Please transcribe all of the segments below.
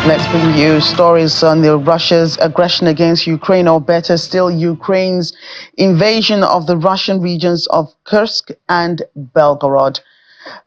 Let's bring you stories on Russia's aggression against Ukraine, or better still, Ukraine's invasion of the Russian regions of Kursk and Belgorod.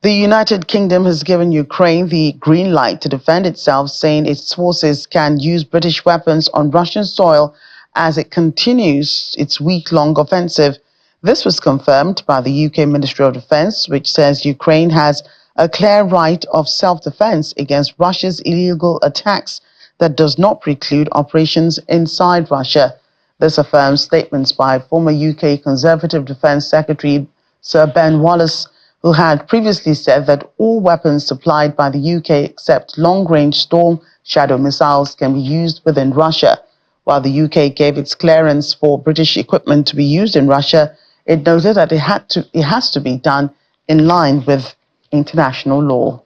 The United Kingdom has given Ukraine the green light to defend itself, saying its forces can use British weapons on Russian soil as it continues its week-long offensive. This was confirmed by the UK Ministry of Defence, which says Ukraine has a clear right of self-defense against Russia's illegal attacks that does not preclude operations inside Russia. This affirms statements by former UK Conservative Defence Secretary Sir Ben Wallace, who had previously said that all weapons supplied by the UK except long-range Storm Shadow missiles can be used within Russia. While the UK gave its clearance for British equipment to be used in Russia, it noted that it has to be done in line with international law.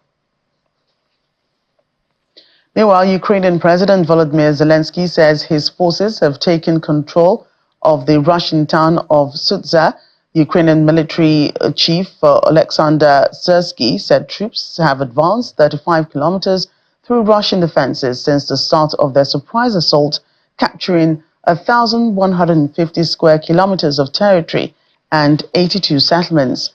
Meanwhile, Ukrainian President Volodymyr Zelensky says his forces have taken control of the Russian town of Sudza. Ukrainian military chief Alexander Syrsky said troops have advanced 35 kilometers through Russian defenses since the start of their surprise assault, capturing 1,150 square kilometers of territory and 82 settlements.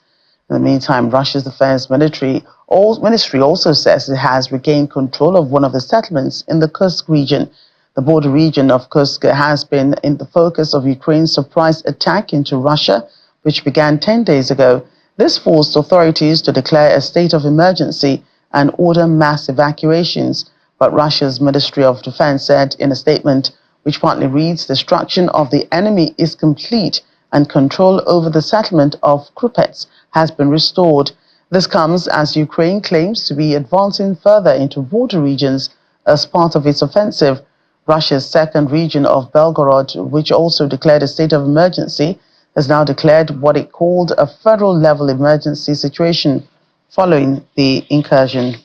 In the meantime, Russia's defense ministry also says it has regained control of one of the settlements in the Kursk region. The border region of Kursk has been in the focus of Ukraine's surprise attack into Russia, which began 10 days ago. This forced authorities to declare a state of emergency and order mass evacuations. But Russia's Ministry of Defense said in a statement, which partly reads, "Destruction of the enemy is complete and control over the settlement of Krupets has been restored." This comes as Ukraine claims to be advancing further into border regions as part of its offensive. Russia's second region of Belgorod, which also declared a state of emergency, has now declared what it called a federal-level emergency situation following the incursion.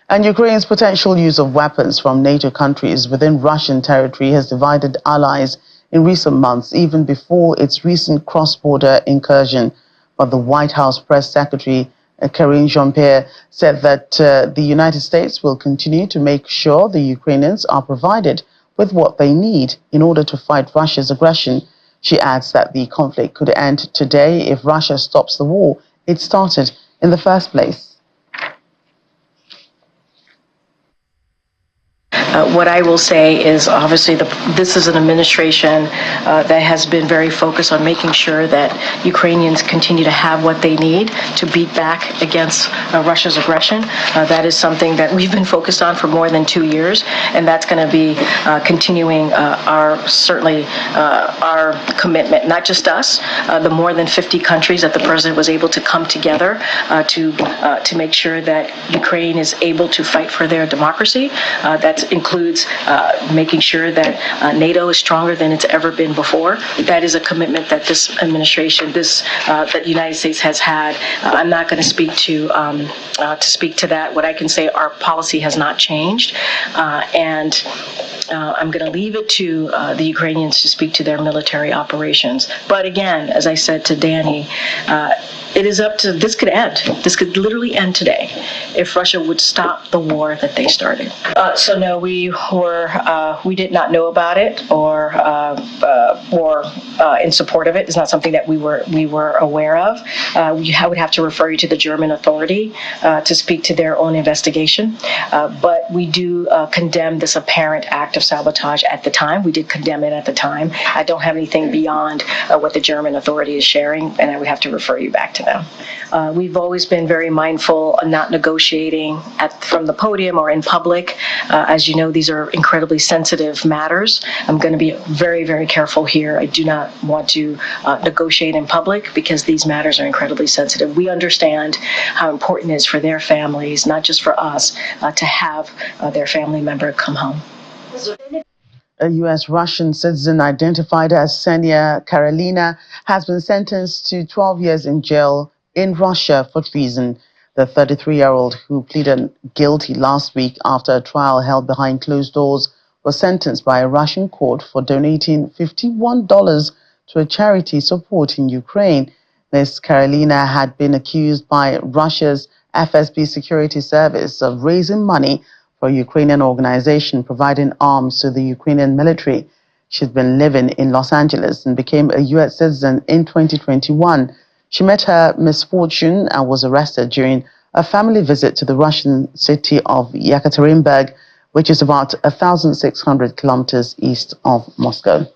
And Ukraine's potential use of weapons from NATO countries within Russian territory has divided allies in recent months, even before its recent cross-border incursion. But the White House press secretary, Karine Jean-Pierre, said that the United States will continue to make sure the Ukrainians are provided with what they need in order to fight Russia's aggression. She adds that the conflict could end today if Russia stops the war it started in the first place. What I will say is, obviously, this is an administration that has been very focused on making sure that Ukrainians continue to have what they need to beat back against Russia's aggression. That is something that we've been focused on for more than 2 years, and that's going to be continuing our commitment, not just us, the more than 50 countries that the president was able to come together to make sure that Ukraine is able to fight for their democracy. That includes making sure that NATO is stronger than it's ever been before. That is a commitment that this administration, that the United States has had. I'm not going to speak to that. What I can say, our policy has not changed, and I'm going to leave it to the Ukrainians to speak to their military operations. But again, as I said to Danny, it is up to, this could end. This could literally end today if Russia would stop the war that they started. So no, we did not know about it or in support of it. It's not something that we were aware of. I would have to refer you to the German authority to speak to their own investigation. But we do condemn this apparent act of sabotage at the time. We did condemn it at the time. I don't have anything beyond what the German authority is sharing, and I would have to refer you back to them. We've always been very mindful of not negotiating from the podium or in public. As you know, these are incredibly sensitive matters. I'm going to be very, very careful here. I do not want to negotiate in public because these matters are incredibly sensitive. We understand how important it is for their families, not just for us, to have their family member come home. A U.S.-Russian citizen identified as Ksenia Karelina has been sentenced to 12 years in jail in Russia for treason. The 33-year-old, who pleaded guilty last week after a trial held behind closed doors, was sentenced by a Russian court for donating $51 to a charity supporting Ukraine. Ms. Karelina had been accused by Russia's FSB security service of raising money for a Ukrainian organization providing arms to the Ukrainian military. She's been living in Los Angeles and became a U.S. citizen in 2021. She met her misfortune and was arrested during a family visit to the Russian city of Yekaterinburg, which is about 1,600 kilometers east of Moscow.